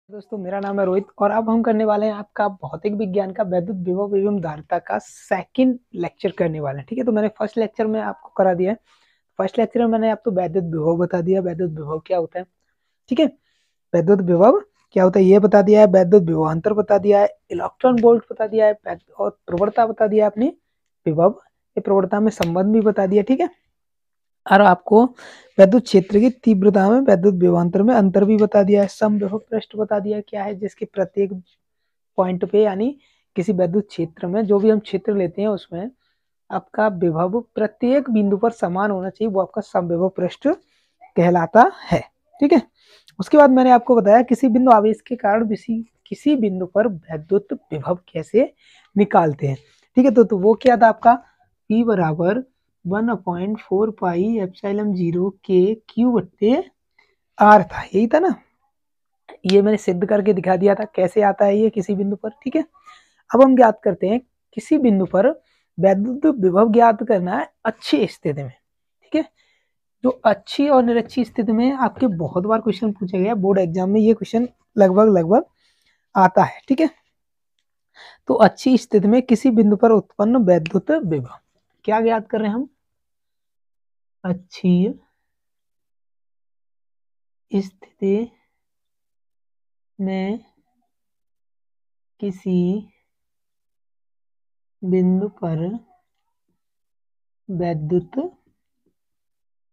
दोस्तों, मेरा नाम है रोहित और अब हम करने वाले हैं आपका भौतिक विज्ञान का वैद्युत विभव एवं धारिता का सेकंड लेक्चर करने वाले हैं। ठीक है, तो मैंने फर्स्ट लेक्चर में आपको करा दिया है। फर्स्ट लेक्चर में मैंने आपको वैद्युत विभव बता दिया, वैद्युत विभव क्या होता है। ठीक है, वैद्युत विभव क्या होता है ये बता दिया है, वैद्युत विभवांतर बता दिया है, इलेक्ट्रॉन वोल्ट बता दिया है और प्रवणता बता दिया है अपनी विभव ये प्रवणता में संबंध भी बता दिया। ठीक है, और आपको वैद्युत क्षेत्र की तीव्रता में वैद्युत विभवांतर में अंतर भी बता दिया है। समविभव पृष्ठ बता दिया क्या है, जिसके प्रत्येक पॉइंट पे यानी किसी वैद्युत क्षेत्र में जो भी हम क्षेत्र लेते हैं उसमें आपका विभव प्रत्येक बिंदु पर समान होना चाहिए, वो आपका समविभव पृष्ठ कहलाता है। ठीक है, उसके बाद मैंने आपको बताया किसी बिंदु आवेश के कारण किसी बिंदु पर वैद्युत विभव कैसे निकालते हैं। ठीक है, तो वो क्या था आपका P बराबर 1/4 पाई एप्सिलॉन 0 के क्यू बट्टे आर था, यही था ना। ये मैंने सिद्ध करके दिखा दिया था कैसे आता है ये किसी बिंदु पर। ठीक है, अब हम ज्ञात करते हैं किसी बिंदु पर वैद्युत विभव ज्ञात करना है अच्छी स्थिति में। ठीक है, जो अच्छी और निरक्षी स्थिति में आपके बहुत बार क्वेश्चन पूछा गया बोर्ड एग्जाम में, ये क्वेश्चन लगभग आता है। ठीक है, तो अच्छी स्थिति में किसी बिंदु पर उत्पन्न वैद्युत विभव क्या ज्ञात कर रहे हैं हम, अच्छी स्थिति में किसी बिंदु पर वैद्युत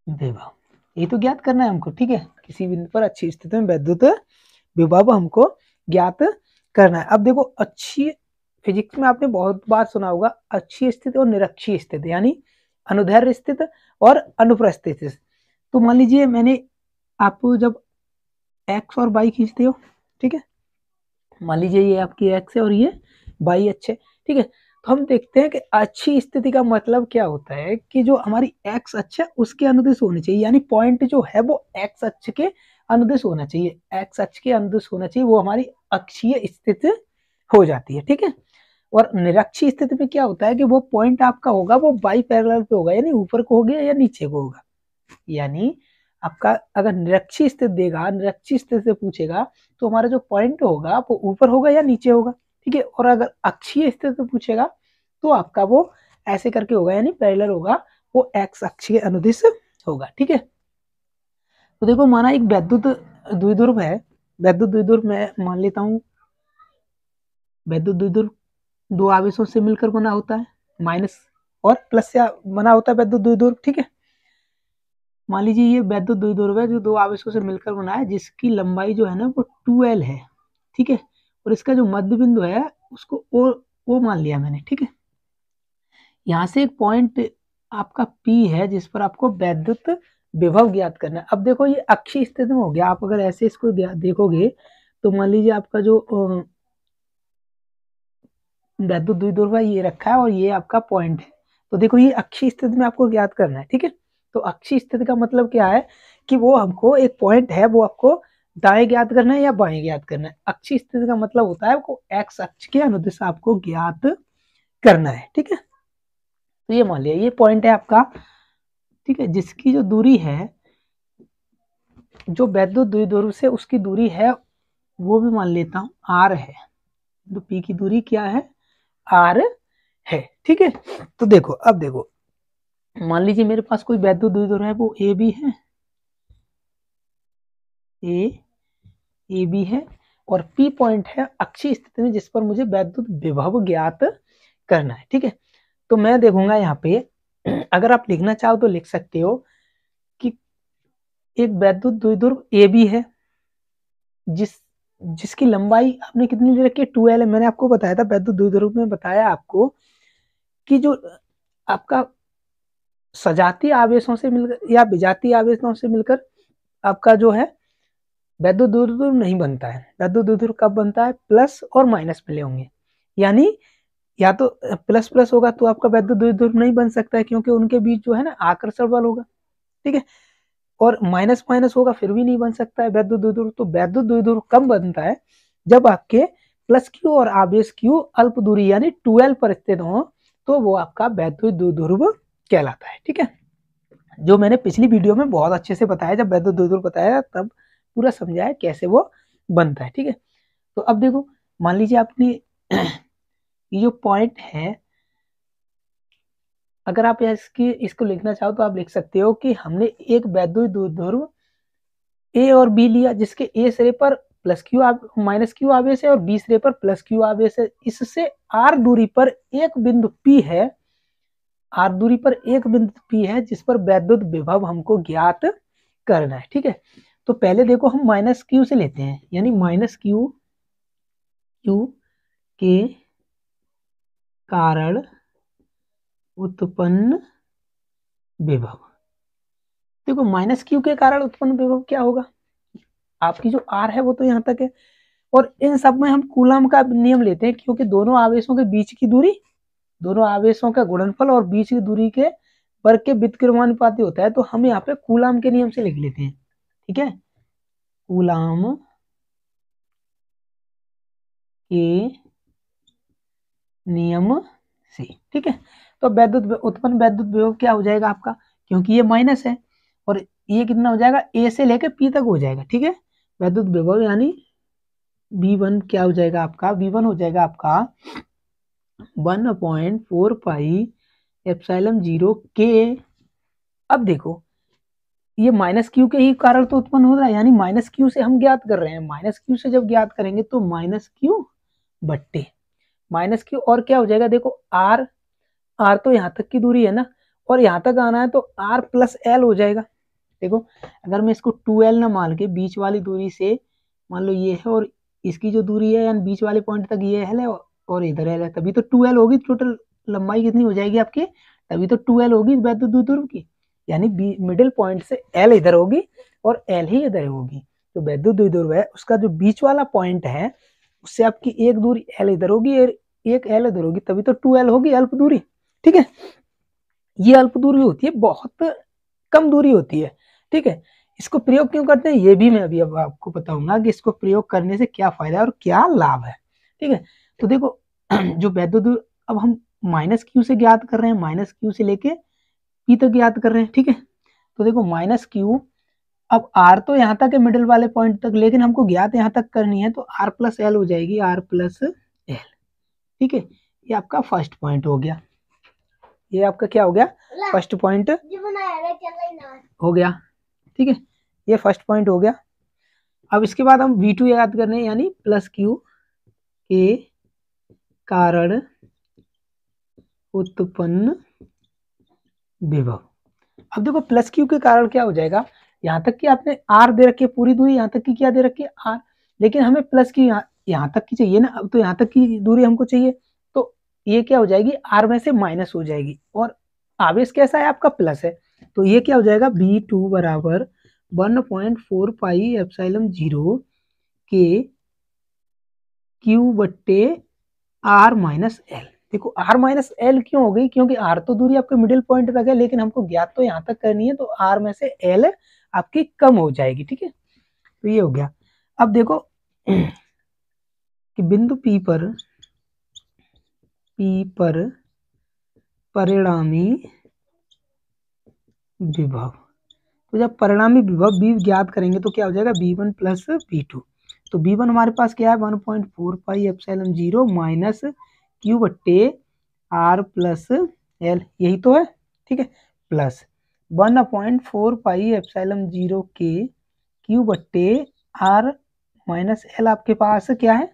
विभव, ये तो ज्ञात करना है हमको। ठीक है, किसी बिंदु पर अच्छी स्थिति में वैद्युत विभव हमको ज्ञात करना है। अब देखो, अच्छी फिजिक्स में आपने बहुत बार सुना होगा अच्छी स्थिति और निरक्षी स्थिति, यानी अनुदैर्घ्य स्थिति और अनुप्रस्थ स्थिति। तो मान लीजिए मैंने आपको जब एक्स और वाई खींचते हो, ठीक है, मान लीजिए ये आपकी एक्स है और ये वाई अक्ष है। ठीक है, तो हम देखते हैं कि अच्छी स्थिति का मतलब क्या होता है कि जो हमारी एक्स अक्ष है उसके अनुदिश होनी चाहिए, यानी पॉइंट जो है वो एक्स अक्ष के अनुदिश होना चाहिए, एक्स अक्ष के अनुदिश होना चाहिए, वो हमारी अक्षीय स्थिति हो जाती है। ठीक है, और निरक्षीय स्थिति में क्या होता है कि वो पॉइंट आपका होगा वो बाई पैरेलल पे होगा, यानी ऊपर को हो गया या नीचे को होगा। यानी आपका अगर निरक्षीय स्थिति देगा, निरक्षीय स्थिति से पूछेगा तो हमारा जो पॉइंट होगा वो ऊपर होगा या नीचे होगा। ठीक है, और अगर अक्षीय स्थिति से पूछेगा तो आपका वो ऐसे करके होगा, यानी पैरेलल होगा, वो एक्स अक्ष के अनुदिश होगा। ठीक है, तो देखो माना एक वैद्युत द्विध्रुव है, वैद्युत द्विध्रुव मैं मान लेता हूँ, वैद्युत द्विध्रुव दो आवेशों से मिलकर बना होता है, माइनस और प्लस से बना होता है वैद्युत द्विध्रुव। ठीक है, मान लीजिए ये वैद्युत द्विध्रुव है जो दो आवेशों से मिलकर बना है, जिसकी लंबाई जो है ना वो 2L है। ठीक है, और इसका जो मध्य बिंदु है उसको ओ मान लिया मैंने। ठीक है, यहाँ से एक पॉइंट आपका P है जिस पर आपको वैद्युत विभव ज्ञात करना है। अब देखो ये अक्षीय स्थिति में हो गया, आप अगर ऐसे इसको देखोगे तो मान लीजिए आपका जो वैद्युत द्विध्रुव है ये रखा है और ये आपका पॉइंट है, तो देखो ये अक्षीय स्थिति में आपको ज्ञात करना है। ठीक है, तो अक्षीय स्थिति का मतलब क्या है कि वो हमको एक पॉइंट है वो आपको दाएं ज्ञात करना है या बाएं ज्ञात करना है। अक्षीय स्थिति का मतलब होता है वो एक्स अक्ष के अनुदिश आपको ज्ञात करना है। ठीक है, तो ये मान लिया ये पॉइंट है आपका। ठीक है, जिसकी जो दूरी है, जो वैद्युत द्विध्रुव से उसकी दूरी है वो भी मान लेता हूँ आर है, तो पी की दूरी क्या है, आर है। ठीक है, तो देखो अब देखो मान लीजिए मेरे पास कोई वैद्युत द्विध्रुव है, वो ए बी है, ए बी है, और पी पॉइंट है अक्षीय स्थिति में जिस पर मुझे वैद्युत विभव ज्ञात करना है। ठीक है, तो मैं देखूंगा यहाँ पे, अगर आप लिखना चाहो तो लिख सकते हो कि एक वैद्युत द्विध्रुव ए बी है जिसकी लंबाई आपने कितनी ले रखी है, 2L है। मैंने आपको बताया था वैद्युत द्विध्रुव में, बताया आपको कि जो आपका सजातीय आवेशों से मिलकर या विजातीय आवेशों से मिलकर आपका जो है वैद्युत द्विध्रुव नहीं बनता है। वैद्युत द्विध्रुव कब बनता है, प्लस और माइनस मिले होंगे, यानी या तो प्लस प्लस होगा तो आपका वैद्युत द्विध्रुव नहीं बन सकता है, क्योंकि उनके बीच जो है ना आकर्षण बल होगा। ठीक है, और माइनस माइनस होगा फिर भी नहीं बन सकता है वैद्युत द्विध्रुव। तो वैद्युत द्विध्रुव कब बनता है, जब आपके प्लस क्यू और आवेश क्यू अल्प दूरी यानी 2L पर स्थित हो, तो वो आपका वैद्युत द्विध्रुव कहलाता है। ठीक है, जो मैंने पिछली वीडियो में बहुत अच्छे से बताया, जब वैद्युत द्विध्रुव बताया तब पूरा समझाया कैसे वो बनता है। ठीक है, तो अब देखो मान लीजिए आपने ये जो पॉइंट है, अगर आप इसको लिखना चाहो तो आप लिख सकते हो कि हमने एक वैद्युत द्विध्रुव ए और बी लिया, जिसके ए सिरे पर प्लस क्यू माइनस क्यू आवेश है और बी सिरे पर प्लस क्यू आवेश है। इससे आर दूरी पर एक बिंदु पी है, आर दूरी पर एक बिंदु पी है जिस पर वैद्युत विभव हमको ज्ञात करना है। ठीक है, तो पहले देखो हम माइनस क्यू से लेते हैं, यानी माइनस क्यू के कारण उत्पन्न विभव। देखो माइनस क्यू के कारण उत्पन्न विभव क्या होगा, आपकी जो आर है वो तो यहाँ तक है, और इन सब में हम कूलम का नियम लेते हैं, क्योंकि दोनों आवेशों के बीच की दूरी, दोनों आवेशों का गुणनफल और बीच की दूरी के वर्ग के व्युत्क्रमानुपाती होता है, तो हम यहाँ पे कूलम के नियम से लिख लेते हैं। ठीक है, कूलम के नियम से। ठीक है, तो वैद्युत उत्पन्न वैद्युत विभव क्या हो जाएगा आपका, क्योंकि ये माइनस है और ये कितना हो जाएगा, ए से लेके पी तक हो जाएगा। ठीक है, वैद्युत विभव यानी V1 क्या हो जाएगा आपका, V1 हो जाएगा आपका 1/4 पाई एप्सिलॉन 0 के। अब देखो ये माइनस क्यू के ही कारण तो उत्पन्न हो रहा है, यानी माइनस क्यू से हम ज्ञात कर रहे हैं, माइनस क्यू से जब ज्ञात करेंगे तो माइनस क्यू बट्टे माइनस क्यू, और क्या हो जाएगा देखो आर, आर तो यहाँ तक की दूरी है ना, और यहाँ तक आना है तो आर प्लस एल हो जाएगा। देखो अगर मैं इसको 2L ना मान के बीच वाली दूरी से, मान लो ये है और इसकी जो दूरी है यानी बीच वाले पॉइंट तक ये है और इधर एल है, तभी तो 2L होगी, टोटल लंबाई कितनी हो जाएगी आपकी, तभी तो 2L होगी वैद्युत द्विध्रुव की, यानी मिडिल पॉइंट से एल इधर होगी और एल ही इधर होगी। जो वैद्युत द्विध्रुव है उसका जो बीच वाला पॉइंट है उससे आपकी एक दूरी एल इधर होगी और एक एल इधर होगी, तभी तो 2L होगी अल्प दूरी। ठीक है, ये अल्प दूरी होती है, बहुत कम दूरी होती है। ठीक है, इसको प्रयोग क्यों करते हैं ये भी मैं अभी अब आपको बताऊंगा कि इसको प्रयोग करने से क्या फायदा है और क्या लाभ है। ठीक है, तो देखो जो वैद्युत, अब हम माइनस क्यू से ज्ञात कर रहे हैं, माइनस क्यू से लेके पी तक ज्ञात कर रहे हैं। ठीक है, तो देखो माइनस क्यू, अब आर तो यहाँ तक है मिडिल वाले पॉइंट तक, लेकिन हमको ज्ञात यहाँ तक करनी है, तो आर प्लस एल हो जाएगी, आर प्लस एल। ठीक है, ये आपका फर्स्ट पॉइंट हो गया, ये आपका क्या हो गया, फर्स्ट पॉइंट हो गया। ठीक है, ये फर्स्ट पॉइंट हो गया। अब इसके बाद हम V2 याद करने, यानी प्लस क्यू के कारण उत्पन्न विभव। अब देखो प्लस क्यू के कारण क्या हो जाएगा, यहाँ तक कि आपने आर दे रखी है, पूरी दूरी यहाँ तक की क्या दे रखी है आर, लेकिन हमें प्लस की यहाँ तक की चाहिए ना, अब तो यहाँ तक की दूरी हमको चाहिए, तो ये क्या हो जाएगी आर में से माइनस हो जाएगी, और आवेश कैसा है आपका प्लस है, तो ये क्या हो जाएगा V2 बराबर 1/4 पाई एप्सिलॉन 0 के क्यू बट्टे आर माइनस एल। देखो आर माइनस एल क्यों हो गई, क्योंकि आर तो दूरी आपके मिडिल पॉइंट तक है, लेकिन हमको ज्ञात तो यहाँ तक करनी है, तो आर में से एल आपकी कम हो जाएगी। ठीक है, तो ये हो गया। अब देखो कि बिंदु पी पर परिणामी विभव, तो जब परिणामी विभव बी ज्ञात करेंगे तो क्या हो जाएगा V1 प्लस V2, तो V1 हमारे पास क्या है 1/4 पाई एप्सिलॉन 0 माइनस क्यू बट्टे आर प्लस एल, यही तो है। ठीक है, प्लस 1/4 पाई एप्सिलॉन 0 के क्यू बट्टे आर माइनस एल, आपके पास क्या है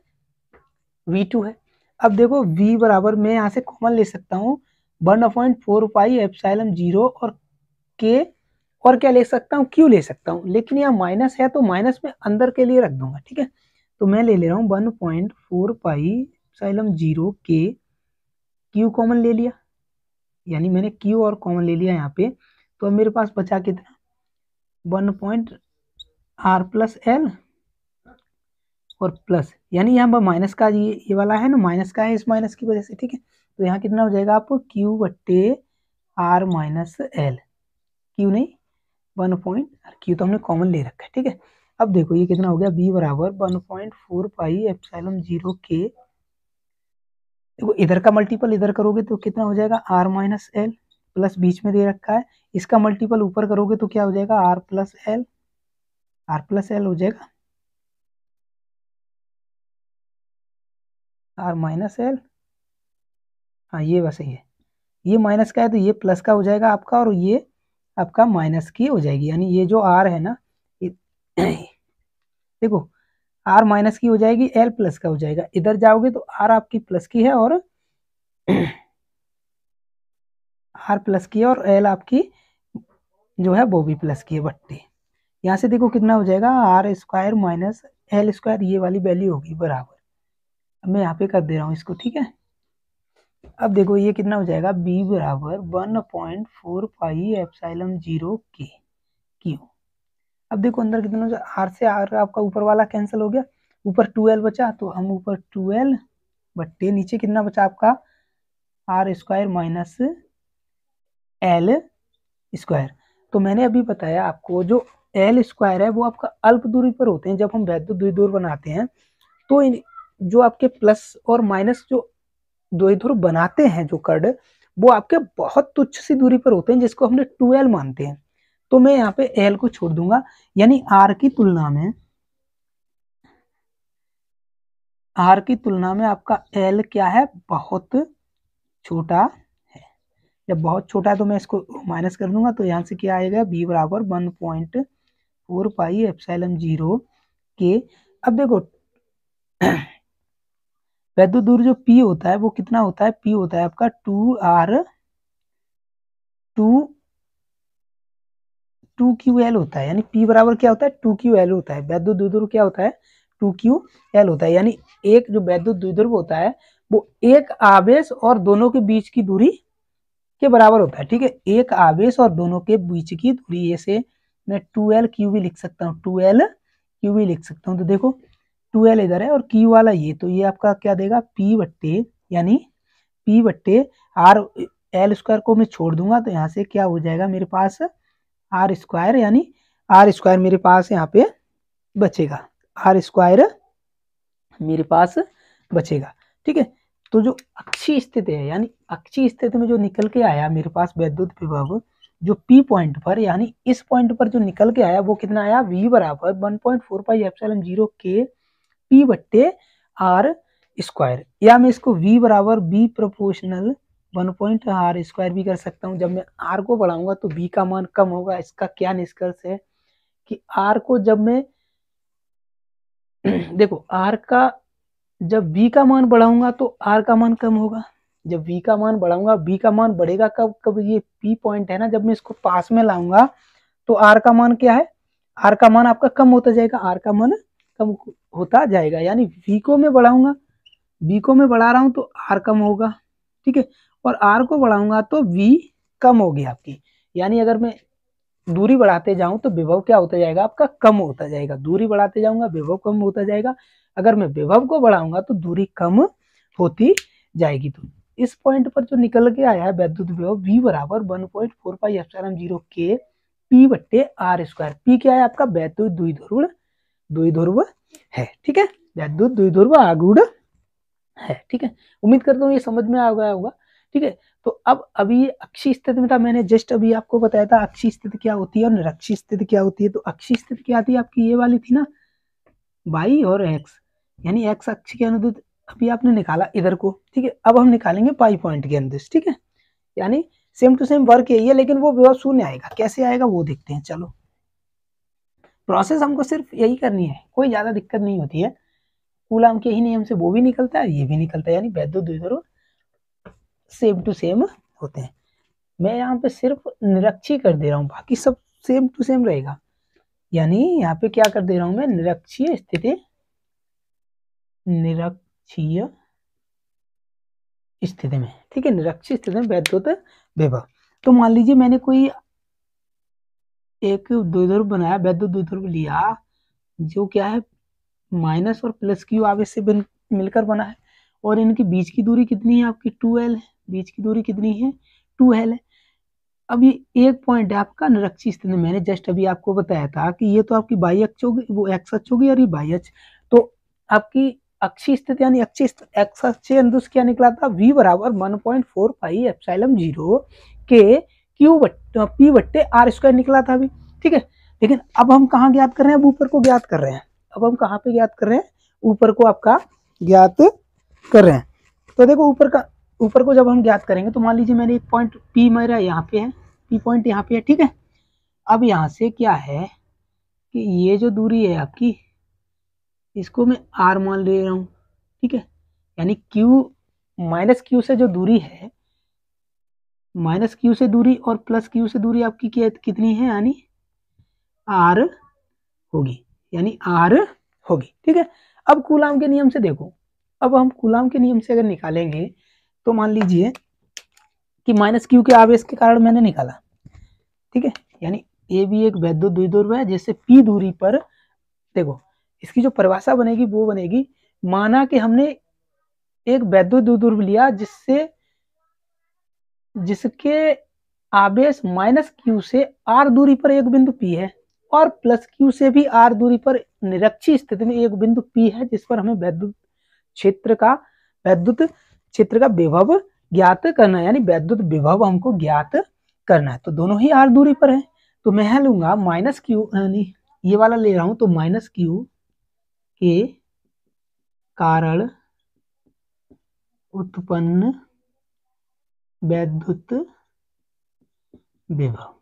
V2 है। अब देखो V बराबर मैं यहाँ से कॉमन ले सकता हूँ 1/4 पाई एप्सिलॉन 0 और के, और क्या ले सकता हूँ क्यू ले सकता हूँ, लेकिन यहाँ माइनस है तो माइनस में अंदर के लिए रख दूंगा। ठीक है, तो मैं ले रहा हूँ 1/4 पाई एप्सिलॉन 0 के क्यू कॉमन ले लिया, यानी मैंने क्यू और कॉमन ले लिया यहाँ पे, तो अब मेरे पास बचा कितना 1/r प्लस एल और प्लस, यानी यहाँ माइनस का ये वाला है ना, माइनस का है इस माइनस की वजह से। ठीक है, तो यहाँ कितना हो जाएगा आपको क्यू बट्टे आर माइनस एल, क्यू नहीं 1 क्यू तो हमने कॉमन ले रखा है। ठीक है, अब देखो ये कितना हो गया B बराबर 1/4 पाई एप्सिलॉन 0 के, देखो इधर का मल्टीपल इधर करोगे तो कितना हो जाएगा आर माइनस एल, प्लस बीच में दे रखा है, इसका मल्टीपल ऊपर करोगे तो क्या हो जाएगा आर प्लस एल हो जाएगा। आर माइनस एल, हाँ ये बस सही है, ये माइनस का है तो ये प्लस का हो जाएगा आपका, और ये आपका माइनस की हो जाएगी, यानी ये जो आर है ना ये देखो आर माइनस की हो जाएगी, एल प्लस का हो जाएगा, इधर जाओगे तो आर आपकी प्लस की है और आर प्लस की है और एल आपकी जो है वो भी प्लस की है बट्टे। यहाँ से देखो कितना हो जाएगा, R square minus L square, ये वाली वैल्यू होगी बराबर। अब मैं यहाँ पे कर दे रहा हूँ इसको, ठीक है। अब देखो ये कितना हो जाएगा, बी बराबर 1.4 पाई एप्सिलॉन 0 के क्यू। अब देखो अंदर कितना हो जाएगा, आर से आर आपका ऊपर वाला कैंसिल हो गया, ऊपर 2l बचा, तो हम ऊपर 2l बट्टे नीचे कितना बचा आपका, R square minus L square. तो मैंने अभी बताया आपको जो एल स्क्वायर है वो आपका अल्प दूरी पर होते हैं, जब हम वैद्युत द्विध्रुव बनाते हैं तो जो आपके प्लस और माइनस जो द्विध्रुव बनाते हैं जो कर्ण, वो आपके बहुत तुच्छ सी दूरी पर होते हैं, जिसको हमने 2l मानते हैं। तो मैं यहाँ पे एल को छोड़ दूंगा, यानी आर की तुलना में आपका एल क्या है, बहुत छोटा है। जब बहुत छोटा है तो मैं इसको माइनस कर दूंगा, तो यहाँ से क्या आएगा, बी बराबर 1.4 पाई एप्सिलॉन 0 के। अब देखो वैद्युत दूरी जो P होता है वो कितना होता है, P होता है आपका 2QL होता है, यानी P बराबर क्या होता है, 2QL होता है। वैद्युत द्विध्रुव क्या होता है, 2QL होता है, यानी एक जो वैद्युत द्विध्रुव होता है वो एक आवेश और दोनों के बीच की दूरी के बराबर होता है, ठीक है। एक आवेश और दोनों के बीच की दूरी, ऐसे मैं 2L भी लिख सकता हूँ, 2L भी लिख सकता हूँ। तो देखो 2L इधर है और Q वाला ये, तो ये आपका क्या देगा, P बट्टे, यानी P बट्टे आर, एल स्क्वायर को मैं छोड़ दूंगा तो यहाँ से क्या हो जाएगा मेरे पास, आर स्क्वायर, यानी आर स्क्वायर मेरे पास यहाँ पे बचेगा, आर स्क्वायर मेरे पास बचेगा, ठीक है। तो जो अक्षीय स्थिति है, यानी अक्षीय स्थिति में जो निकल के आया मेरे पास वैद्युत विभव जो P पॉइंट पर, यानी इस पॉइंट पर जो निकल के आया वो कितना आया, V बराबर 1.4 पाई एप्सिलॉन 0 के P बट्टे आर स्क्वायर, या मैं इसको V बराबर B प्रोपोर्शनल 1.r स्क्वायर भी कर सकता हूँ। जब मैं r को बढ़ाऊंगा तो V का मान कम होगा। इसका क्या निष्कर्ष है कि r को जब मैं देखो r का जब v का मान बढ़ाऊंगा तो r का मान कम होगा, जब v का मान बढ़ाऊंगा v का मान बढ़ेगा कब, कब ये P पॉइंट है ना, जब मैं इसको पास में लाऊंगा तो r का मान क्या है, r का मान आपका कम होता जाएगा, r का मान कम होता जाएगा, यानी v को मैं बढ़ाऊंगा, v को मैं बढ़ा रहा हूं तो r कम होगा, ठीक है, और r को बढ़ाऊंगा तो v कम होगी आपकी। यानी अगर मैं दूरी बढ़ाते जाऊं तो विभव क्या होता जाएगा आपका, कम होता जाएगा, दूरी बढ़ाते जाऊंगा विभव कम होता जाएगा, अगर मैं विभव को बढ़ाऊंगा तो दूरी कम होती जाएगी। तो इस पॉइंट पर जो निकल के आया है वैद्युत विभव V बराबर 1.4 पाई एप्सिलॉन 0 के P बट्टे आर स्क्वायर। P क्या है आपका, वैद्युत द्विध्रुव है, ठीक है, वैद्युत द्विध्रुव आघूर्ण है, ठीक है। उम्मीद करता हूँ ये समझ में आ गया होगा, ठीक है। तो अब अभी अक्षीय स्थिति में था, मैंने जस्ट अभी आपको बताया था अक्षीय स्थिति क्या होती है और निरक्षीय स्थिति क्या होती है। तो अक्षीय स्थिति क्या आती है आपकी, ये वाली थी ना, y और x, यानी x अक्ष के अनुदिश अभी आपने निकाला इधर को, ठीक है। अब हम निकालेंगे पाई पॉइंट के अनुदिश, ठीक है, यानी सेम टू सेम वर्क यही है, लेकिन वो विभव शून्य आएगा, कैसे आएगा वो देखते हैं। चलो प्रोसेस हमको सिर्फ यही करनी है, कोई ज्यादा दिक्कत नहीं होती है। कूलम के ही नियम से वो भी निकलता है, ये भी निकलता है, यानी वैद्युत द्विध्रुव सेम टू सेम होते हैं। मैं यहाँ पे सिर्फ निरक्षीय कर दे रहा हूँ, बाकी सब सेम टू सेम रहेगा। यानी यहाँ पे क्या कर दे रहा हूँ मैं, निरक्षीय स्थिति में, ठीक है, निरक्षीय स्थिति में वैद्युत विभव। तो मान लीजिए मैंने कोई एक द्विध्रुव बनाया, वैद्युत द्विध्रुव लिया जो क्या है माइनस और प्लस क्यू आवेश से मिलकर बना है, और इनकी बीच की दूरी कितनी है आपकी 2l है, बीच की दूरी कितनी है 2l है। अब ये एक पॉइंट है आपका निरक्षीय स्थिति, मैंने जस्ट अभी आपको बताया था कि ये तो आपकी बाई अक्ष होगी, वो एक्स अक्ष होगी और ये बाई अक्ष, तो आपकी अक्षीय स्थिति यानी अक्षीय एक्स अक्षीय अनुदिश क्या निकला था, V बराबर 1.4 पाई एप्सिलॉन 0 के P बट्टे आर स्क्वायर निकला था अभी, ठीक है। लेकिन अब हम कहाँ ज्ञात कर रहे हैं, अब ऊपर को ज्ञात कर रहे हैं। अब हम कहाँ पे ज्ञात कर रहे हैं, ऊपर को आपका ज्ञात कर रहे हैं। तो देखो ऊपर को जब हम ज्ञात करेंगे तो मान लीजिए मैंने एक पॉइंट पी मेरा यहाँ पे है, पी पॉइंट यहाँ पे है, ठीक है। अब यहाँ से क्या है कि ये जो दूरी है आपकी, इसको मैं आर मान ले रहा हूँ, ठीक है। यानी क्यू माइनस क्यू से जो दूरी है, माइनस क्यू से दूरी और प्लस क्यू से दूरी आपकी कितनी है, यानी आर होगी, यानी आर होगी, ठीक है। अब कूलाम के नियम से देखो, अब हम कूलाम के नियम से अगर निकालेंगे तो मान लीजिए कि माइनस क्यू के आवेश के कारण मैंने निकाला, ठीक है। यानी ये भी एक वैद्युत द्विध्रुव है, जैसे पी दूरी पर देखो इसकी जो परिभाषा बनेगी वो बनेगी, माना कि हमने एक वैद्युत द्विध्रुव लिया जिसके आवेश माइनस क्यू से आर दूरी पर एक बिंदु पी है और प्लस क्यू से भी आर दूरी पर निरक्षीय स्थिति में एक बिंदु पी है, जिस पर हमें वैद्युत क्षेत्र का विभव ज्ञात करना है, यानी वैद्युत विभव हमको ज्ञात करना है। तो दोनों ही आर दूरी पर है, तो मैं लूंगा माइनस क्यू, यानी ये वाला ले रहा हूं, तो माइनस क्यू के कारण उत्पन्न वैद्युत विभव,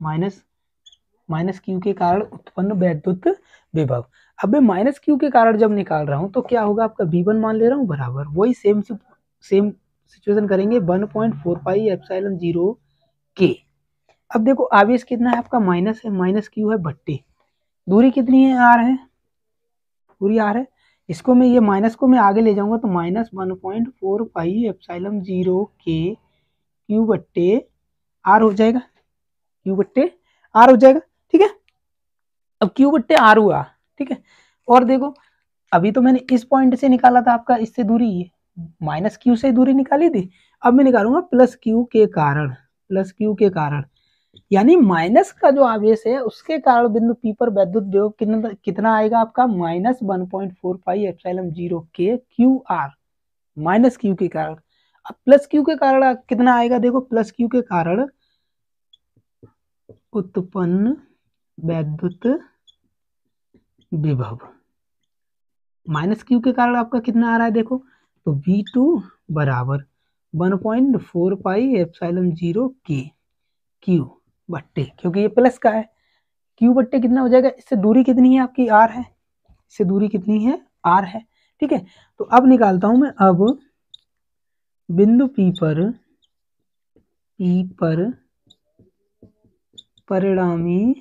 माइनस क्यू के कारण उत्पन्न वैद्युत विभव। अब मैं माइनस क्यू के कारण जब निकाल रहा हूं तो क्या होगा, आपका V1 मान ले रहा हूं बराबर, वही सेम सिचुएशन करेंगे 1.4 पाई एप्सिलॉन 0 के। अब देखो आवेश कितना है आपका, माइनस है, माइनस क्यू है बट्टे दूरी कितनी है, आर है, पूरी आर है। इसको मैं ये माइनस को मैं आगे ले जाऊंगा तो माइनस 1.4 पाई एप्सिलॉन 0 के क्यू बट्टे आर हो जाएगा, क्यू बट्टे आर हो जाएगा, ठीक है। अब क्यू बट्टे आर हुआ, ठीक है। और देखो अभी तो मैंने इस पॉइंट से निकाला था आपका, इससे दूरी माइनस क्यू से दूरी निकाली थी, अब मैं निकालूंगा प्लस क्यू के कारण, प्लस क्यू के कारण, यानी माइनस का जो आवेश है उसके कारण बिंदु पी पर वैद्युत विभव कितना आएगा आपका, माइनस 1.4 पाई एप्सिलॉन 0 के क्यू आर, माइनस क्यू के कारण। अब प्लस क्यू के कारण कितना आएगा, देखो प्लस क्यू के कारण उत्पन्न वैद्युत विभव, माइनस क्यू के कारण आपका कितना आ रहा है, देखो तो V2 बराबर 1.4 पाई एप्सिलॉन 0 के क्यू बट्टे, क्योंकि ये प्लस का है, क्यू बट्टे कितना हो जाएगा, इससे दूरी कितनी है आपकी, आर है, इससे दूरी कितनी है, आर है, ठीक है। तो अब निकालता हूं मैं, अब बिंदु P पर परिणामी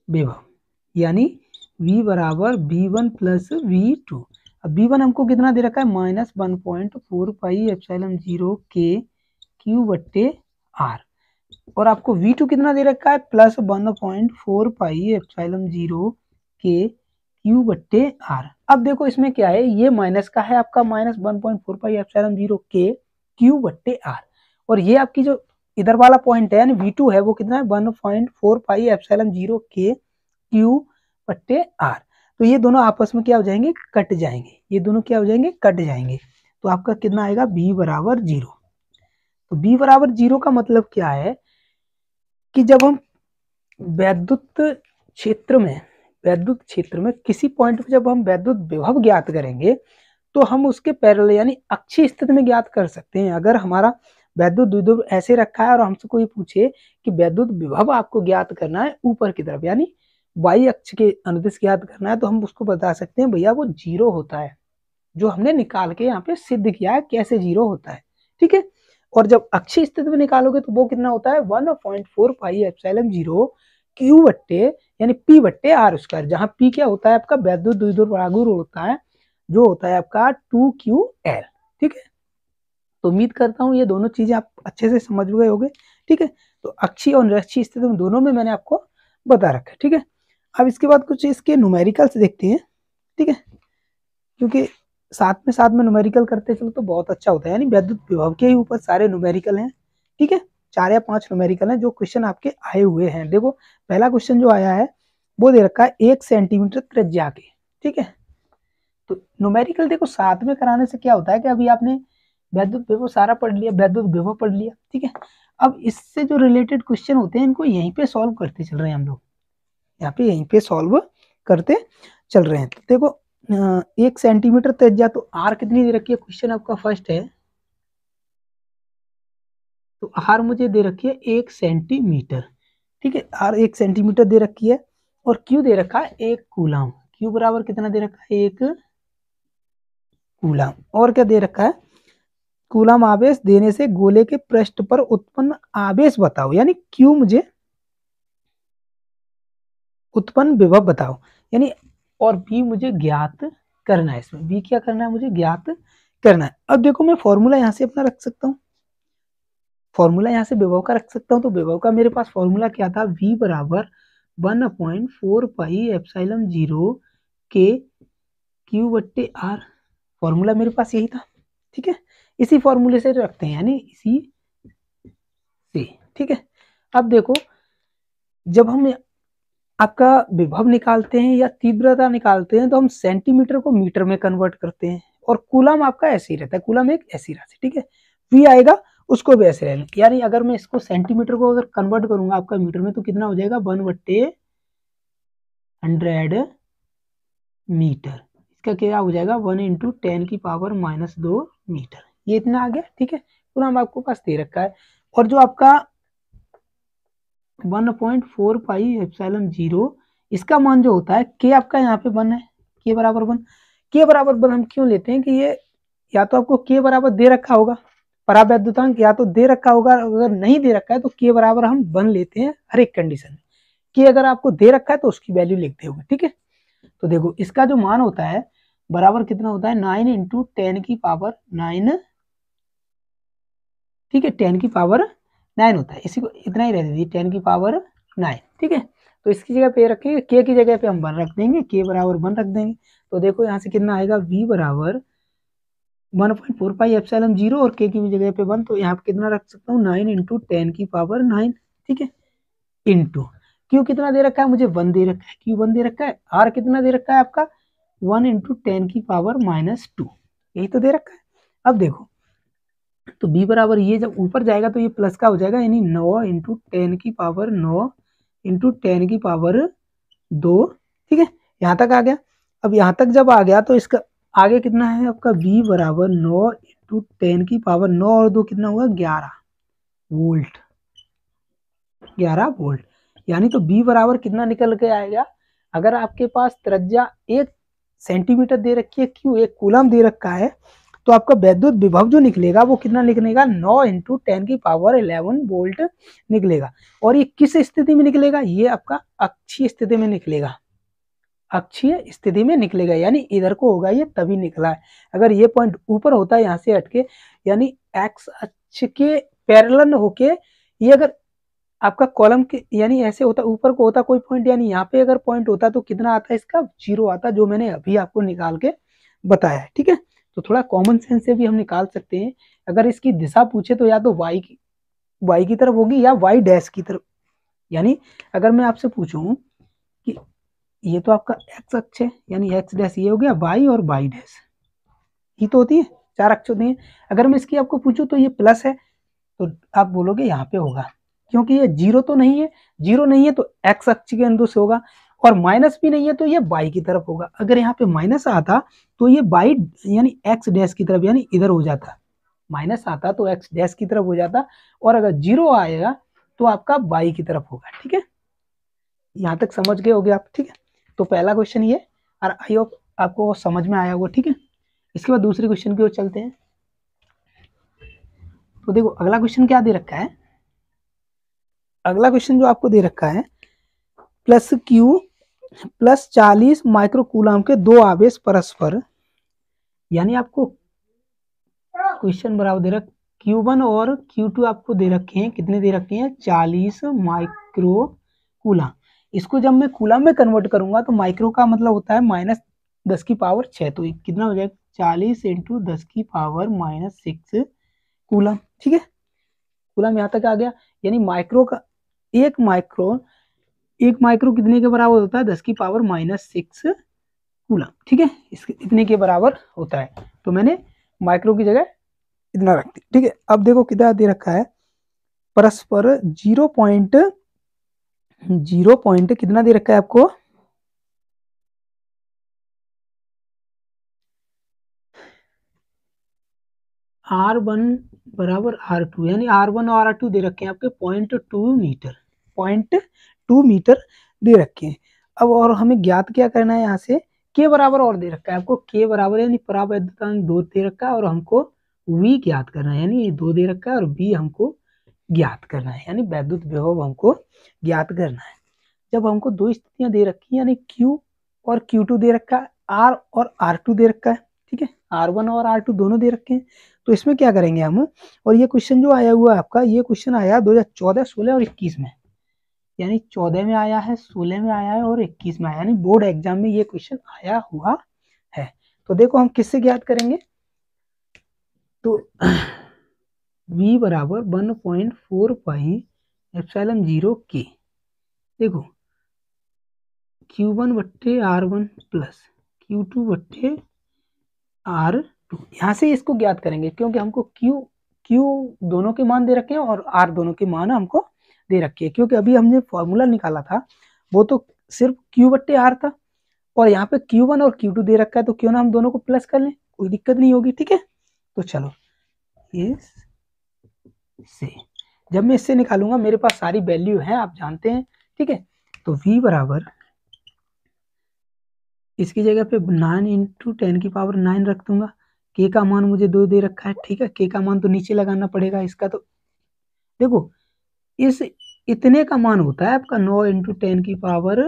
विभव, यानी V बराबर V1 प्लस V2। अब V1 हमको कितना दे रखा है, माइनस 1.4 पाई एप्सिलॉन 0 के क्यू बट्टे आर, और आपको V2 कितना दे रखा है, प्लस 1.4 पाई एप्सिलॉन 0 के क्यू बट्टे आर। अब देखो इसमें क्या है, ये माइनस का है आपका, माइनस 1.4 पाई एप्सिलॉन 0 के क्यू बट्टे आर, और ये आपकी जो इधर वाला पॉइंट है यानी V2 है वो कितना है, 1.4 पाई एप्सिलॉन 0 के क्यू बट्टे आर। तो ये दोनों आपस में क्या हो जाएंगे, कट जाएंगे, ये दोनों क्या हो जाएंगे, कट जाएंगे। तो आपका कितना आएगा, B बराबर 0। तो B बराबर 0 का मतलब क्या है कि जब हम वैद्युत क्षेत्र में किसी पॉइंट पे जब हम वैद्युत विभव ज्ञात करेंगे तो हम उसके पैरेलल यानी अक्षीय स्थिति में ज्ञात कर सकते हैं। अगर हमारा वैद्युत द्विध्रुव ऐसे रखा है और हमसे कोई पूछे कि वैद्युत विभव आपको ज्ञात करना है ऊपर की तरफ यानी वाई अक्ष के अनुदिश ज्ञात करना है, तो हम उसको बता सकते हैं भैया वो 0 होता है, जो हमने निकाल के यहाँ पे सिद्ध किया है कैसे 0 होता है, ठीक है। और जब अक्षीय स्थिति में निकालोगे तो वो कितना होता है, 1.4 पाई एप्सिलॉन 0 क्यू बट्टे यानी पी बट्टे आर स्क्वायर, जहां पी क्या होता है आपका वैद्युत द्विध्रुव आघूर्ण होता है, जो होता है आपका 2ql, ठीक है। तो उम्मीद करता हूँ ये दोनों चीजें आप अच्छे से समझ गए होंगे, ठीक है। तो अक्षीय और निरक्षीय स्थिति में दोनों में मैंने आपको बता रखा है, ठीक है। अब इसके बाद कुछ इसके न्यूमेरिकल्स देखते हैं, ठीक है, क्योंकि साथ में न्यूमेरिकल करते चलो तो बहुत अच्छा होता है, यानी वैद्युत विभव के ही ऊपर सारे न्यूमेरिकल हैं, ठीक है। 4 या 5 न्यूमेरिकल हैं जो क्वेश्चन आपके आए हुए हैं। देखो पहला क्वेश्चन जो आया है वो दे रखा है 1 सेंटीमीटर त्रिज्या के, ठीक है। तो न्यूमेरिकल देखो साथ में कराने से क्या होता है कि अभी आपने वैद्युत विभव सारा पढ़ लिया, वैद्युत विभव पढ़ लिया, ठीक है। अब इससे जो रिलेटेड क्वेश्चन होते हैं इनको यहीं पे सॉल्व करते चल रहे हैं हम लोग, यहाँ पे यहीं पे सॉल्व करते चल रहे हैं। तो देखो 1 सेंटीमीटर त्रिज्या, तो आर कितनी दे रखी है, क्वेश्चन आपका फर्स्ट है, तो आर मुझे दे रखी है 1 सेंटीमीटर, ठीक है, आर 1 सेंटीमीटर दे रखी है, और क्यू दे रखा है 1 कूलम, क्यू बराबर कितना दे रखा है 1 कूलम, और क्या दे रखा है, कूलम आवेश देने से गोले के पृष्ठ पर उत्पन्न आवेश बताओ, यानी क्यू मुझे उत्पन्न विभव बताओ, यानी और बी मुझे ज्ञात करना है, इसमें बी क्या करना है, मुझे ज्ञात करना है। अब देखो मैं फॉर्मूला यहाँ से अपना रख सकता हूँ, फॉर्मूला यहाँ से विभव का रख सकता हूँ, तो विभव का मेरे पास फॉर्मूला क्या था, v बराबर 1/4 पाई एप्सिलॉन 0 के क्यू बट्टे आर, फॉर्मूला मेरे पास यही था, ठीक है, इसी फॉर्मूले से रखते हैं, यानी इसी से, ठीक है। अब देखो जब हम आपका विभव निकालते हैं या तीव्रता निकालते हैं तो हम सेंटीमीटर को मीटर में कन्वर्ट करते हैं, और कूलम आपका ऐसे ही रहता है, कूलम एक ऐसी राशि, ठीक है, वी आएगा उसको भी ऐसे रहना, यानी अगर मैं इसको सेंटीमीटर को अगर कन्वर्ट करूंगा आपका मीटर में तो कितना हो जाएगा 1/100 मीटर, इसका क्या हो जाएगा 1 × 10⁻⁻2 मीटर, ये इतना आ गया, ठीक है, कूलम आपको पास दे रखा है, और जो आपका 1/4 पाई एप्सिलॉन 0 इसका मान जो होता है के आपका यहाँ पे 1 है, के बराबर 1, के बराबर 1 हम क्यों लेते हैं कि ये या तो आपको के बराबर दे रखा होगा परावैद्युतांक, या तो दे रखा होगा, अगर नहीं दे रखा है तो के बराबर हम 1 लेते हैं हर एक कंडीशन में, के अगर आपको दे रखा है तो उसकी वैल्यू लिखते होंगे, ठीक है। तो देखो इसका जो मान होता है बराबर कितना होता है 9 × 10⁻⁹, ठीक है, 10⁻9 होता है, इसी को इतना ही रहती थी 10⁻9, ठीक है। तो इसकी जगह पे रखेंगे, के की जगह पे हम 1 रख देंगे, के बराबर 1 रख देंगे, तो देखो यहाँ से कितना आएगा v बराबर 1/4 पाई एप्सिलॉन 0 और के की जगह पे 1, तो यहाँ पे कितना रख सकता हूँ 9 × 10⁻9, ठीक है, इंटू क्यू कितना दे रखा है मुझे 1 दे रखा है, क्यू 1 दे रखा है, आर कितना दे रखा है आपका 1 × 10⁻², यही तो दे रखा है। अब देखो तो b बराबर ये जब ऊपर जाएगा तो ये प्लस का हो जाएगा, यानी 9 × 10⁻9 × 10⁻2, ठीक है, यहाँ तक आ गया। अब यहाँ तक जब आ गया तो इसका आगे कितना है आपका v बराबर 9 × 10⁻9 और 2 कितना हुआ 11 वोल्ट, 11 वोल्ट, यानी तो b बराबर कितना निकल के आएगा, अगर आपके पास त्रिज्या 1 सेंटीमीटर दे रखी है, क्यू 1 कूलम दे रखा है, तो आपका वैद्युत विभव जो निकलेगा वो कितना निकलेगा 9 × 10⁻11 वोल्ट निकलेगा, और ये किस स्थिति में निकलेगा, ये आपका अक्षीय स्थिति में निकलेगा, अक्षीय स्थिति में निकलेगा, यानी इधर को होगा ये तभी निकला है, अगर ये पॉइंट ऊपर होता है यहाँ से हटके, यानी एक्स अक्ष के पैरेलल होके ये अगर आपका कॉलम के यानी ऐसे होता ऊपर को होता कोई पॉइंट, यानी यहाँ पे अगर पॉइंट होता तो कितना आता है इसका 0 आता, जो मैंने अभी आपको निकाल के बताया है, ठीक है। तो थोड़ा कॉमन सेंस से भी हम निकाल सकते हैं, अगर इसकी दिशा पूछे तो या तो y की तरफ होगी या y डैश की तरफ, यानी अगर मैं आपसे पूछूं कि ये तो आपका x अक्ष है, यानी x डैश ये हो गया y और y डैश, ये तो होती है 4 अक्ष होती है, अगर मैं इसकी आपको पूछूं तो ये प्लस है तो आप बोलोगे यहाँ पे होगा, क्योंकि ये 0 तो नहीं है, 0 नहीं है तो x अक्ष के अंदर से होगा, और माइनस भी नहीं है तो ये y की तरफ होगा, अगर यहाँ पे माइनस आता तो ये y यानी x डैश की तरफ यानी इधर हो जाता, माइनस आता तो x डैश की तरफ हो जाता, और अगर 0 आएगा तो आपका y की तरफ होगा, ठीक है, यहाँ तक समझ गए होगे आप, ठीक है। तो पहला क्वेश्चन ये, और आई होप आपको समझ में आया होगा, ठीक है। इसके बाद दूसरे क्वेश्चन की ओर चलते हैं। तो देखो अगला क्वेश्चन क्या दे रखा है, अगला क्वेश्चन जो आपको दे रखा है प्लस क्यू प्लस 40 माइक्रोकूलम के दो आवेश परस्पर, यानी आपको क्वेश्चन बराबर दे रखा Q1 और Q2 आपको दे रखे हैं, कितने दे रखे हैं 40 माइक्रोकूलम, इसको जब मैं कूलम में कन्वर्ट करूंगा तो माइक्रो का मतलब होता है -10⁻6, तो कितना हो जाएगा 40 × 10⁻6 कूलम, ठीक है, कूलम यहाँ तक आ गया, यानी माइक्रो का एक माइक्रो कितने के बराबर होता है 10⁻6 कूलम, ठीक है, इसके इतने के बराबर होता है, तो मैंने माइक्रो की जगह इतना रख दी, ठीक है। अब देखो कितना दे रखा है परस्पर 0 पॉइंट कितना दे रखा है आपको R1 बराबर R2, यानी R1 और R2 दे रखे हैं आपके 0.2 मीटर, 0.2 मीटर दे रखे हैं। अब और हमें ज्ञात क्या करना है, यहाँ से K बराबर और दे रखा है आपको, K बराबर यानी परावैद्युतांक 2 दे रखा है, और हमको V ज्ञात करना है, यानी 2 दे रखा है और V हमको ज्ञात करना है, यानी वैद्युत विभव हमको ज्ञात करना है। जब हमको दो स्थितियां दे रखी है, यानी Q और Q2 दे रखा है, R और R2 दे रखा है, ठीक है, R1 और R2 दोनों दे रखे हैं, तो इसमें क्या करेंगे हम, और ये क्वेश्चन जो आया हुआ है आपका, ये क्वेश्चन आया 2014, 16 और 21 में, यानी 14 में आया है, 16 में आया है और 21 में आया, यानी बोर्ड एग्जाम में ये क्वेश्चन आया हुआ है। तो देखो हम किससे ज्ञात करेंगे, तो V बराबर 1.4 पाई एप्सिलॉन 0 K, देखो Q1 बट्टे R1 प्लस Q2 बट्टे R2, यहाँ से इसको ज्ञात करेंगे, क्योंकि हमको Q दोनों के मान दे रखे हैं और R दोनों के मान हमको दे रखे हैं, क्योंकि अभी हमने फॉर्मूला निकाला था वो तो सिर्फ Q बट्टे R था, और यहाँ पे Q1 और Q2 दे रखा है, तो क्यों ना हम दोनों को प्लस कर लें, कोई दिक्कत नहीं होगी, ठीक है। तो चलो इससे जब मैं इससे निकालूंगा, मेरे पास सारी वैल्यू है, आप जानते हैं, ठीक है। तो V बराबर इसकी जगह पे 9 इंटू 10 की पावर 9 रख दूंगा, K का मान मुझे 2 दे रखा है, ठीक है, K का मान तो नीचे लगाना पड़ेगा इसका, तो देखो इस इतने का मान होता है आपका 9 इंटू 10 की पावर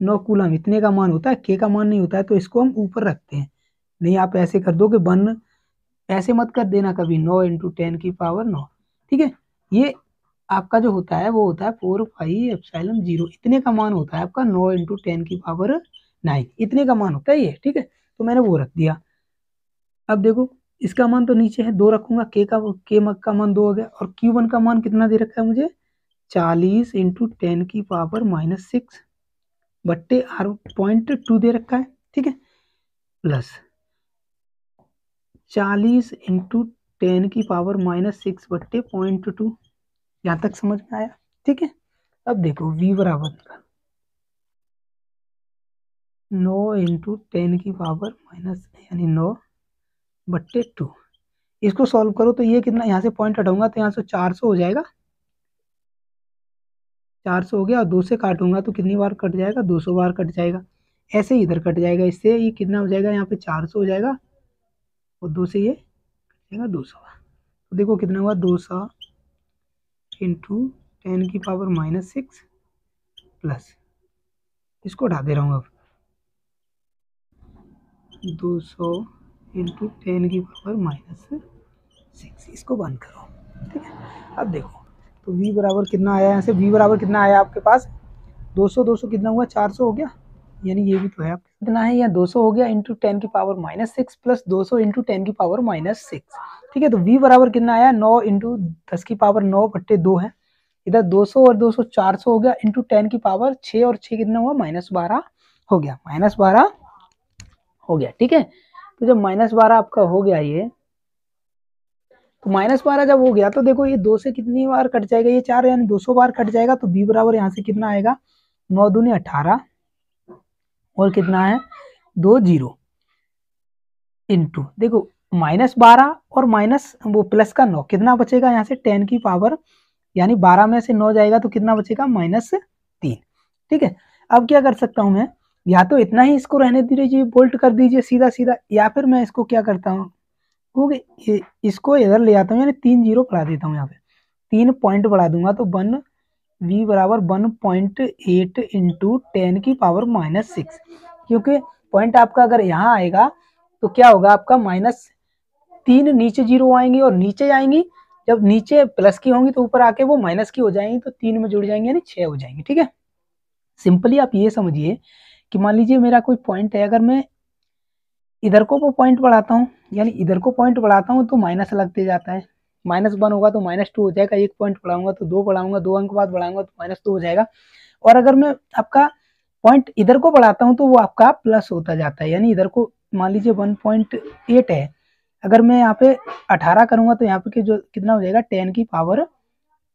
9 कूलम, इतने का मान होता है, K का मान नहीं होता है, तो इसको हम ऊपर रखते हैं। नहीं आप ऐसे कर दो कि 1, ऐसे मत कर देना कभी, 9 इंटू 10 की पावर 9, ठीक है। ये आपका जो होता है वो होता है 4 पाई एप्सिलॉन 0, इतने का मान होता है आपका 9 इंटू 10 की पावर 9, इतने का मान होता है ये, ठीक है। तो मैंने वो रख दिया। अब देखो इसका मान तो नीचे है, 2 रखूंगा, K का मान 2 हो गया, और Q1 का मान कितना दे रखा है मुझे, 40 इंटू 10 की पावर -6 बट्टे R.2 दे रखा है, ठीक है, प्लस 40 इंटू 10 की पावर -6 बट्टे 0.2, यहाँ तक समझ में आया, ठीक है। अब देखो V बराबर 9 इंटू 10 की पावर माइनस, यानी 9 बट्टे 2, इसको सॉल्व करो तो ये कितना, यहाँ से पॉइंट हटाऊंगा तो यहाँ से 400 हो जाएगा, 400 हो गया, और 2 से काटूंगा तो कितनी बार कट जाएगा, 200 बार कट जाएगा, ऐसे ही इधर कट जाएगा, इससे ये कितना हो जाएगा, यहाँ पे 400 हो जाएगा, और 2 से ये कट जाएगा 200, तो देखो कितना हुआ, 200 इंटू 10 की पावर -6 प्लस, इसको उठा दे रहा हूँ अब, 200 इंटू 10 की पावर -6, इसको बंद करो, ठीक है। अब देखो तो V बराबर कितना आया, यहाँ से V बराबर कितना आया आपके पास, 200 200 कितना हुआ, 400 हो गया, यानी ये भी तो है आपके कितना है, या 200 हो गया इंटू 10 की पावर -6 प्लस 200 इंटू 10 की पावर -6, ठीक है। तो V बराबर कितना आया, 9 इंटू 10 की पावर 9 बट्टे 2 है, इधर 200 और 200 400 हो गया, इंटू 10 की पावर 6 और 6 कितना हुआ, -12 हो गया, -12 हो गया, ठीक है। तो जब -12 आपका हो गया ये, तो -12 जब हो गया तो देखो ये 2 से कितनी बार कट जाएगा, ये 4, यानी 200 बार कट जाएगा, तो B बराबर यहाँ से कितना आएगा, 9 दूनी 18 और कितना है 2 0 इंटू, देखो -12 और माइनस वो प्लस का 9, कितना बचेगा यहाँ से 10 की पावर, यानी 12 में से 9 जाएगा तो कितना बचेगा, -3, ठीक है। अब क्या कर सकता हूँ मैं, या तो इतना ही इसको रहने दीजिए, बोल्ट कर दीजिए सीधा सीधा, या फिर मैं इसको क्या करता हूँ, क्योंकि इसको इधर ले आता हूँ, यानी 3 0 बढ़ा देता हूँ, यहाँ पे 3 पॉइंट बढ़ा दूंगा, तो V बराबर 1.8 इंटू 10 की पावर -6, क्योंकि पॉइंट आपका अगर यहाँ आएगा तो क्या होगा आपका, -3 नीचे 0 आएंगी और नीचे जाएंगी, जब नीचे प्लस की होंगी तो ऊपर आके वो माइनस की हो जाएंगी, तो 3 में जुड़ जाएंगे, यानी 6 हो जाएंगी, ठीक है। सिंपली आप ये समझिए कि मान लीजिए मेरा कोई पॉइंट है, अगर मैं इधर को वो पॉइंट बढ़ाता हूँ, यानी इधर को पॉइंट बढ़ाता हूँ तो माइनस लगते जाता है, -1 होगा तो -2 हो जाएगा, 1 पॉइंट बढ़ाऊंगा तो 2 बढ़ाऊंगा, 2 अंक बाद बढ़ाऊंगा तो -2 हो जाएगा, और अगर मैं आपका पॉइंट इधर को बढ़ाता हूँ तो वो आपका प्लस होता जाता है, यानी इधर को मान लीजिए 1.8 है, अगर मैं यहाँ पे 18 करूंगा तो यहाँ पे जो कितना हो जाएगा, 10 की पावर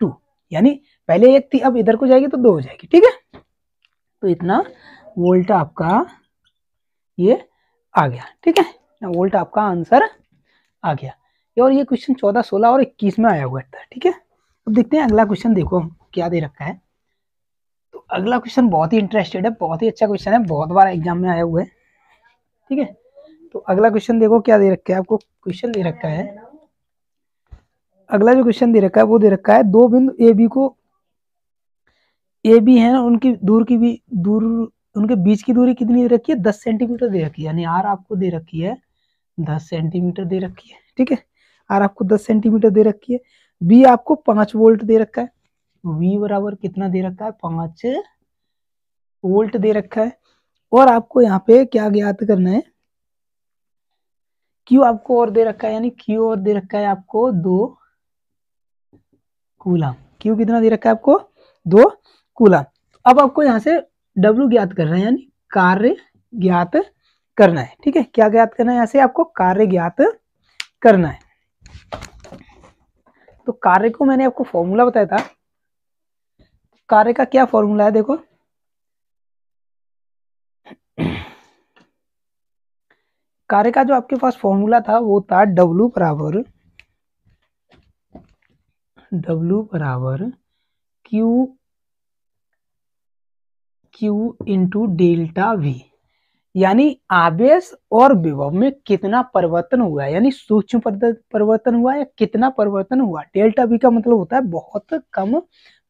2, यानी पहले 1 थी, अब इधर को जाएगी तो 2 हो जाएगी, ठीक है। तो इतना वोल्ट आपका ये आ गया, ठीक है, वोल्ट आपका आंसर आ गया। और ये क्वेश्चन 14, 16 और 21 में आया हुआ था, ठीक है। अब देखते हैं अगला क्वेश्चन, देखो क्या दे रखा है। तो अगला क्वेश्चन बहुत ही इंटरेस्टेड है, बहुत ही अच्छा क्वेश्चन है, बहुत बार एग्जाम में आया हुआ है, ठीक है। तो अगला क्वेश्चन देखो क्या दे रखा है आपको, क्वेश्चन दे रखा है, अगला जो क्वेश्चन दे रखा है वो दे रखा है, दो बिंदु ए बी को, ए बी है उनकी दूर उनके बीच की दूरी कितनी दे रखी है, 10 सेंटीमीटर दे रखी है, यानी आर आपको दे रखी है 10 सेंटीमीटर दे रखी है, ठीक है। आर आपको 10 सेंटीमीटर दे रखी है, बी आपको 5 वोल्ट दे रखा है, वी बराबर कितना दे रखा है, 5 वोल्ट दे रखा है। और आपको यहाँ पे क्या ज्ञात करना है, क्यू आपको और दे रखा है, यानी क्यू और दे रखा है आपको 2 कूलम, क्यू कितना दे रखा है आपको 2 कूलम। अब आपको यहाँ से डब्ल्यू ज्ञात करना है, यानी कार्य ज्ञात करना है, ठीक है। क्या ज्ञात करना है, यहाँ से आपको कार्य ज्ञात करना है। तो कार्य को मैंने आपको फॉर्मूला बताया था, कार्य का क्या फॉर्मूला है, देखो कार्य का जो आपके पास फॉर्मूला था वो था W बराबर Q इंटू डेल्टा V, यानी आवेश और विभव में कितना परिवर्तन हुआ है, यानी सूक्ष्म परिवर्तन हुआ है या कितना परिवर्तन हुआ। डेल्टा V का मतलब होता है बहुत कम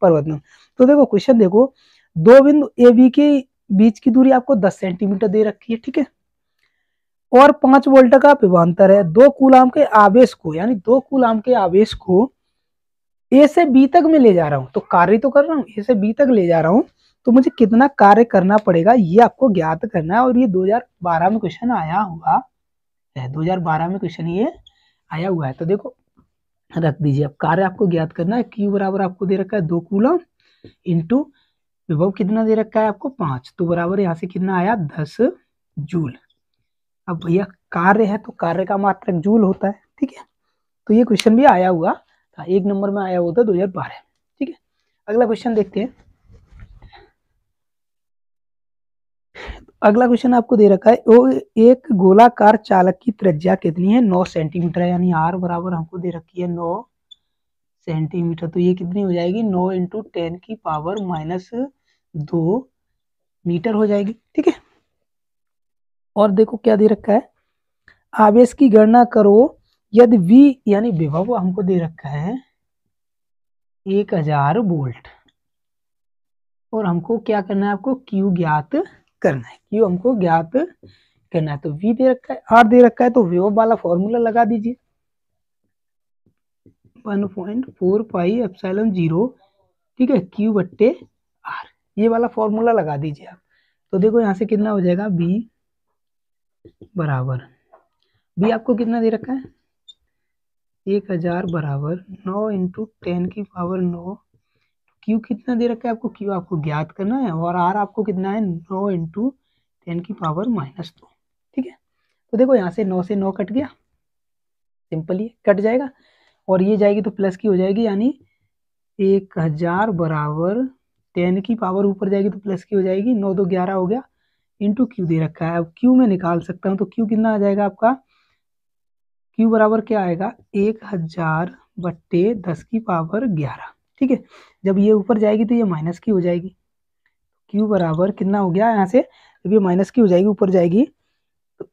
परिवर्तन। तो देखो क्वेश्चन देखो, दो बिंदु ए बी के बीच की दूरी आपको 10 सेंटीमीटर दे रखी है, ठीक है, और 5 वोल्ट का विभवांतर है, 2 कूलाम के आवेश को, यानी 2 कूलाम के आवेश को ए से बी तक मैं ले जा रहा हूं, तो कार्य तो कर रहा हूं, ए से बी तक ले जा रहा हूं, तो मुझे कितना कार्य करना पड़ेगा ये आपको ज्ञात करना है। और ये 2012 में क्वेश्चन आया हुआ है, 2012 में क्वेश्चन ये आया हुआ है। तो देखो रख दीजिए, अब कार्य आपको ज्ञात करना है, क्यू बराबर आपको दे रखा है 2 कूलम इंटू विभव कितना दे रखा है आपको 5, तो बराबर यहाँ से कितना आया 10 जूल। अब भैया कार्य है तो कार्य का मात्रक जूल होता है, ठीक है। तो ये क्वेश्चन भी आया हुआ था, 1 नंबर में आया हुआ था 2012, ठीक है। अगला क्वेश्चन देखते हैं। अगला क्वेश्चन आपको दे रखा है, वो एक गोलाकार चालक की त्रिज्या कितनी है, 9 सेंटीमीटर है, यानी आर बराबर हमको दे रखी है 9 सेंटीमीटर। तो ये कितनी हो जाएगी, 9 इंटू 10 की पावर माइनस 2 मीटर हो जाएगी, ठीक है। और देखो क्या दे रखा है, आवेश की गणना करो यदि V यानी विभव हमको दे रखा है 1000 वोल्ट, और हमको क्या करना है, आपको Q ज्ञात करना है, Q हमको ज्ञात करना है। तो V दे रखा है, R दे रखा है, तो विभव वाला फॉर्मूला लगा दीजिए 1.4 पाई एप्सिलॉन 0, ठीक है, Q बट्टे R, ये वाला फॉर्मूला लगा दीजिए आप। तो देखो यहाँ से कितना हो जाएगा, B बराबर, B आपको कितना दे रखा है 1000 बराबर 9 इंटू 10 की पावर 9, क्यू कितना दे रखा है आपको, क्यू आपको ज्ञात करना है, और आर आपको कितना है 9 इंटू 10 की पावर माइनस 2, ठीक है। तो देखो यहाँ से 9 से 9 कट गया, सिंपल ही कट जाएगा, और ये जाएगी तो प्लस की हो जाएगी, यानी 1000 बराबर 10 की पावर ऊपर जाएगी तो प्लस की हो जाएगी, 9 2 11 हो गया, इंटू क्यू दे रखा है। अब क्यू में निकाल सकता हूँ, तो क्यू कितना आ जाएगा आपका, क्यू बराबर क्या आएगा 1000 बट्टे 10 की पावर 11, ठीक है। जब ये ऊपर जाएगी तो ये माइनस की हो जाएगी, क्यू बराबर कितना हो गया, यहाँ से जब ये माइनस की हो जाएगी ऊपर जाएगी तो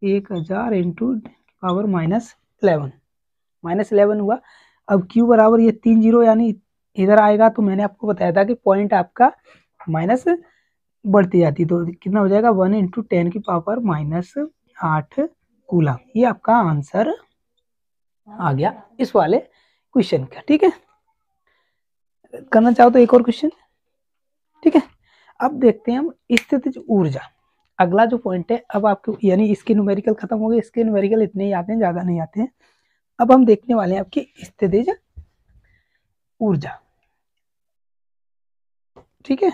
1000 इंटू पावर -11 हुआ। अब क्यू बराबर ये 3 जीरो, यानी इधर आएगा, तो मैंने आपको बताया था कि पॉइंट आपका माइनस बढ़ती जाती, तो कितना हो जाएगा 1 इंटू 10 की पावर -8 कूलम। ये आपका आंसर आ गया इस वाले क्वेश्चन का, ठीक है। करना चाहो तो एक और क्वेश्चन, ठीक है। अब देखते हैं हम स्थितिज ऊर्जा, अगला जो पॉइंट है। अब आपको यानी इसके न्यूमेरिकल खत्म हो गए, इसके न्यूमेरिकल इतने ही आते हैं, ज्यादा नहीं आते हैं। अब हम देखने वाले हैं आपकी स्थितिज ऊर्जा, ठीक है।